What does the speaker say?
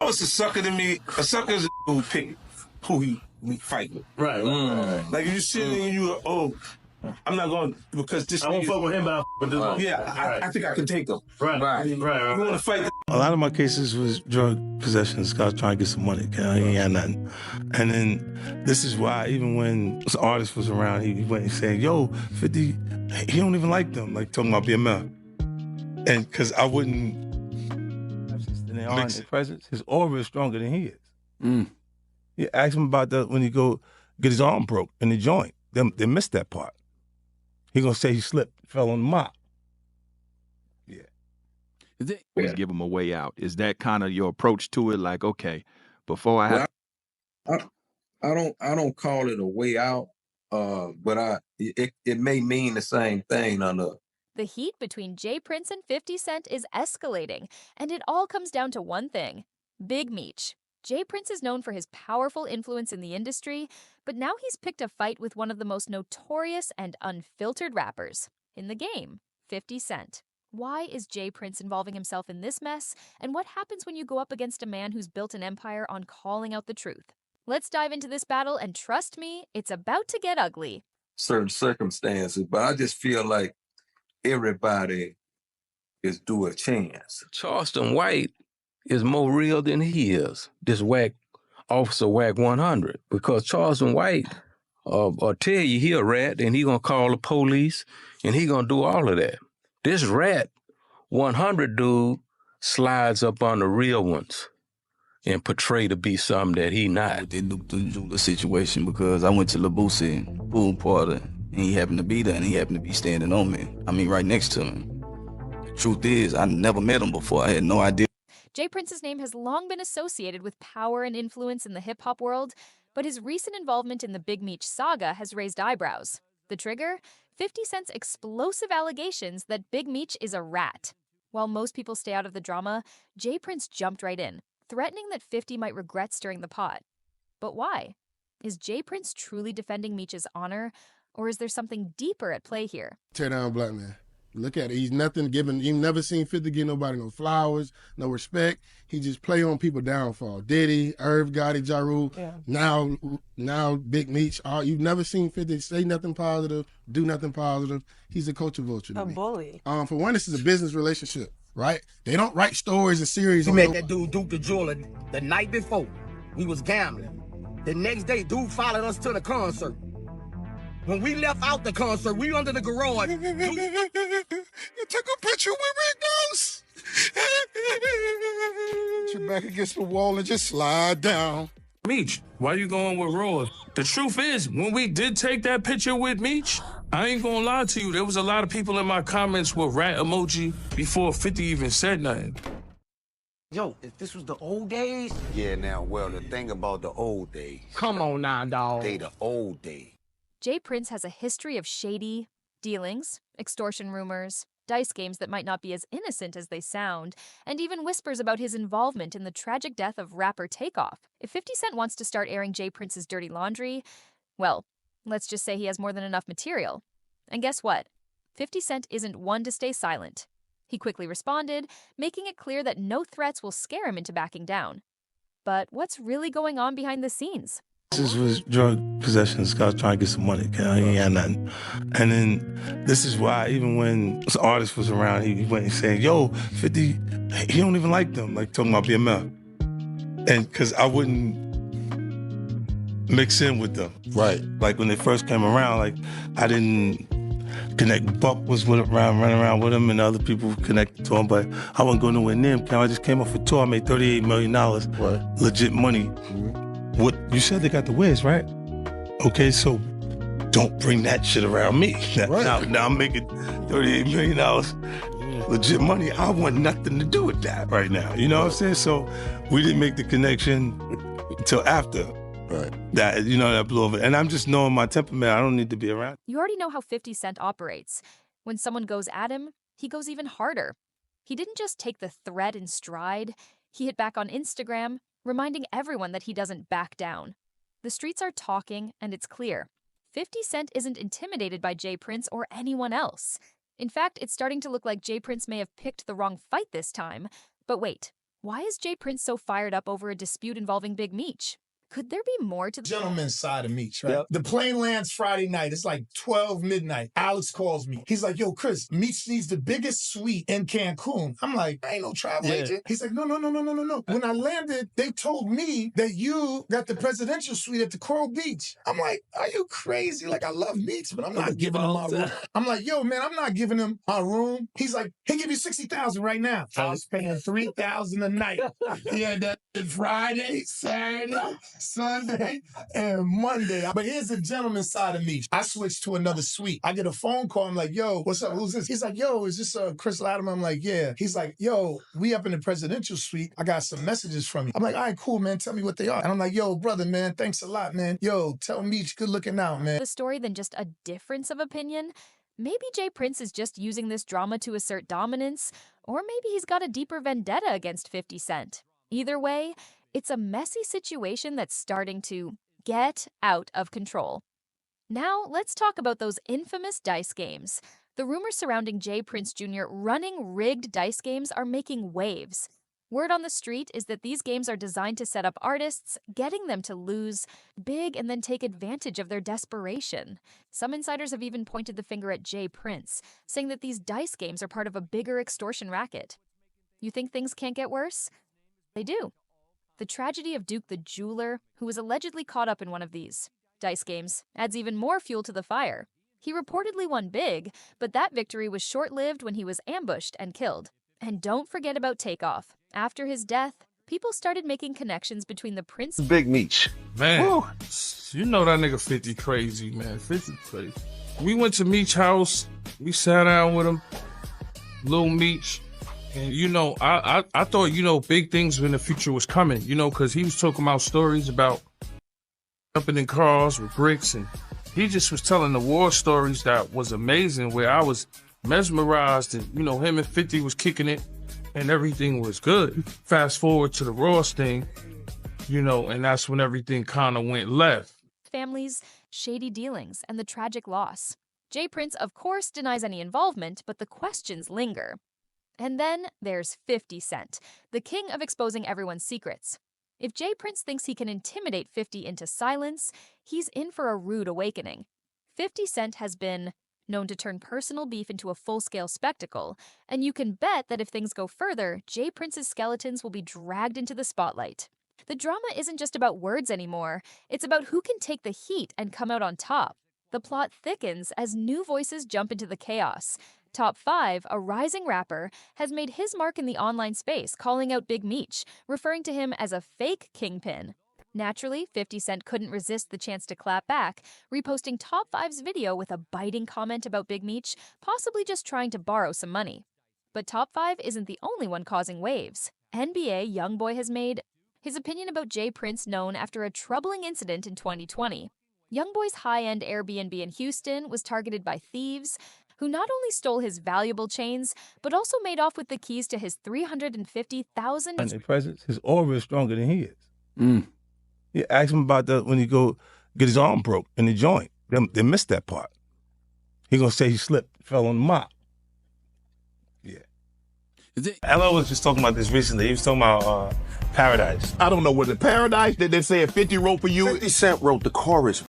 was a sucker to me. A sucker is a who pick who he fight with. Right. Like if you sit there and you I'm not going because this. I won't fuck with him, but with this one. Yeah, I think I can take him. Right. You want to fight? A lot of my cases was drug possessions. Guys trying to get some money. He ain't had nothing. And then this is why even when this artist was around, he went and said, "Yo, 50, he don't even like them." Like talking about BML. And because I wouldn't. And they are in their presence. His aura is stronger than he is. You ask him about that when he go get his arm broke in the joint. They missed that part. He gonna say he slipped, fell on the mop. Yeah. Always give him a way out. Is that kind of your approach to it? Like, okay, before I have. I don't call it a way out, but it may mean the same thing on the. The heat between J. Prince and 50 Cent is escalating, and it all comes down to one thing: Big Meech. J. Prince is known for his powerful influence in the industry, but now he's picked a fight with one of the most notorious and unfiltered rappers in the game, 50 Cent. Why is J. Prince involving himself in this mess, and what happens when you go up against a man who's built an empire on calling out the truth? Let's dive into this battle, and trust me, it's about to get ugly. Certain circumstances, but I just feel like everybody is due a chance. Charleston White is more real than he is, this whack Officer Whack 100, because Charleston White will tell you he a rat and he gonna call the police and he gonna do all of that. This rat 100 dude slides up on the real ones and portray to be something that he not. They looked through the situation because I went to Labusi pool party and he happened to be there and he happened to be standing on me. I mean, right next to him. The truth is, I never met him before. I had no idea. J. Prince's name has long been associated with power and influence in the hip-hop world, but his recent involvement in the Big Meech saga has raised eyebrows. The trigger? 50 Cent's explosive allegations that Big Meech is a rat. While most people stay out of the drama, J. Prince jumped right in, threatening that 50 might regret stirring the pot. But why? Is J. Prince truly defending Meech's honor, or is there something deeper at play here? Tear down black man. Look at it. He's nothing given. You've never seen 50 give nobody no flowers, no respect. He just play on people downfall. Diddy, Irv Gotti, Ja Rule, now Big Meech. You've never seen 50 say nothing positive, do nothing positive. He's a culture vulture to me. Bully. For one, this is a business relationship, right? They don't write stories and series. He met that dude Duke the Jeweler the night before. We was gambling. The next day, dude followed us to the concert. When we left out the concert, we under the garage. You took a picture with Rick Ross. Put your back against the wall and just slide down. Meech, why you going with Ross? The truth is, when we did take that picture with Meech, I ain't gonna lie to you, there was a lot of people in my comments with rat emoji before 50 even said nothing. Yo, if this was the old days. Yeah, now, well, the thing about the old days. Come on now, dawg. They the old days. J. Prince has a history of shady dealings, extortion rumors, dice games that might not be as innocent as they sound, and even whispers about his involvement in the tragic death of rapper Takeoff. If 50 Cent wants to start airing J. Prince's dirty laundry, well, let's just say he has more than enough material. And guess what? 50 Cent isn't one to stay silent. He quickly responded, making it clear that no threats will scare him into backing down. But what's really going on behind the scenes? This was drug possessions. Guys trying to get some money. He ain't had nothing. And then this is why even when this artist was around, he went and said, "Yo, 50, he don't even like them." Like talking about BML. And because I wouldn't mix in with them. Right. Like when they first came around, like I didn't connect. Buck was running around with him, and other people connected to him, but I wasn't going nowhere near him. I just came off a tour. I made $38 million. Right. Legit money. What you said, they got the Wiz, right? Okay, so don't bring that shit around me. Now I'm making $38 million, legit money. I want nothing to do with that right now. You know what I'm saying? So we didn't make the connection until after. Right. That, that blew over. And I'm just knowing my temperament. I don't need to be around. You already know how 50 Cent operates. When someone goes at him, he goes even harder. He didn't just take the threat in stride. He hit back on Instagram, reminding everyone that he doesn't back down. The streets are talking, and it's clear. 50 Cent isn't intimidated by J. Prince or anyone else. In fact, it's starting to look like J. Prince may have picked the wrong fight this time. But wait, Why is Jay Prince so fired up over a dispute involving Big Meech? Could there be more to the gentleman's side of Meech, right? Yep. The plane lands Friday night. It's like 12 midnight. Alex calls me. He's like, yo, Chris, Meech needs the biggest suite in Cancun. I'm like, I ain't no travel agent. He's like, no. When I landed, they told me that you got the presidential suite at the Coral Beach. I'm like, are you crazy? Like, I love Meech, but I'm not giving him my room. I'm like, yo, man, I'm not giving him my room. He's like, he'll give you $60,000 right now. I was paying $3,000 a night. Yeah, that Friday, Saturday, Sunday, and Monday. But here's the gentleman's side of me. I switched to another suite. I get a phone call. I'm like, yo, what's up? Who's this? He's like, yo, is this Chris Latimer? I'm like, yeah. He's like, yo, we up in the presidential suite. I got some messages from you. I'm like, all right, cool, man. Tell me what they are. And I'm like, yo, brother, man, thanks a lot, man. Yo, tell Meech, good looking out, man. The story than just a difference of opinion? Maybe Jay Prince is just using this drama to assert dominance, or maybe he's got a deeper vendetta against 50 Cent. Either way, it's a messy situation that's starting to get out of control. Now, let's talk about those infamous dice games. The rumors surrounding Jay Prince Jr. running rigged dice games are making waves. Word on the street is that these games are designed to set up artists, getting them to lose big and then take advantage of their desperation. Some insiders have even pointed the finger at Jay Prince, saying that these dice games are part of a bigger extortion racket. You think things can't get worse? They do. The tragedy of Duke the Jeweler, who was allegedly caught up in one of these dice games, adds even more fuel to the fire. He reportedly won big, but that victory was short-lived when he was ambushed and killed. And don't forget about Takeoff. After his death, people started making connections between the Prince... Big Meech. Man, you know that nigga 50 crazy, man. 50 crazy. We went to Meech's house. We sat down with him. Lil Meech. And, you know, I thought, you know, big things in the future was coming, you know, because he was talking about stories about jumping in cars with bricks. And he just was telling the war stories that was amazing, where I was mesmerized. And, you know, him and 50 was kicking it and everything was good. Fast forward to the Ross thing, you know, and that's when everything kind of went left. Family's shady dealings and the tragic loss. Jay Prince, of course, denies any involvement, but the questions linger. And then there's 50 Cent, the king of exposing everyone's secrets. If Jay Prince thinks he can intimidate 50 into silence, he's in for a rude awakening. 50 Cent has been known to turn personal beef into a full-scale spectacle, and you can bet that if things go further, Jay Prince's skeletons will be dragged into the spotlight. The drama isn't just about words anymore, it's about who can take the heat and come out on top. The plot thickens as new voices jump into the chaos. Top 5, a rising rapper, has made his mark in the online space, calling out Big Meech, referring to him as a fake kingpin. Naturally, 50 Cent couldn't resist the chance to clap back, reposting Top 5's video with a biting comment about Big Meech, possibly just trying to borrow some money. But Top 5 isn't the only one causing waves. NBA YoungBoy has made his opinion about Jay Prince known after a troubling incident in 2020. YoungBoy's high-end Airbnb in Houston was targeted by thieves, who not only stole his valuable chains, but also made off with the keys to his $350,000. And the presence, his aura is stronger than he is. You ask him about that when he go get his arm broke in the joint. They missed that part. He gonna say he slipped, fell on the mop. Yeah. LO was just talking about this recently. He was talking about Paradise. I don't know, was it Paradise that they said 50 wrote for you? 50 Cent wrote the chorus.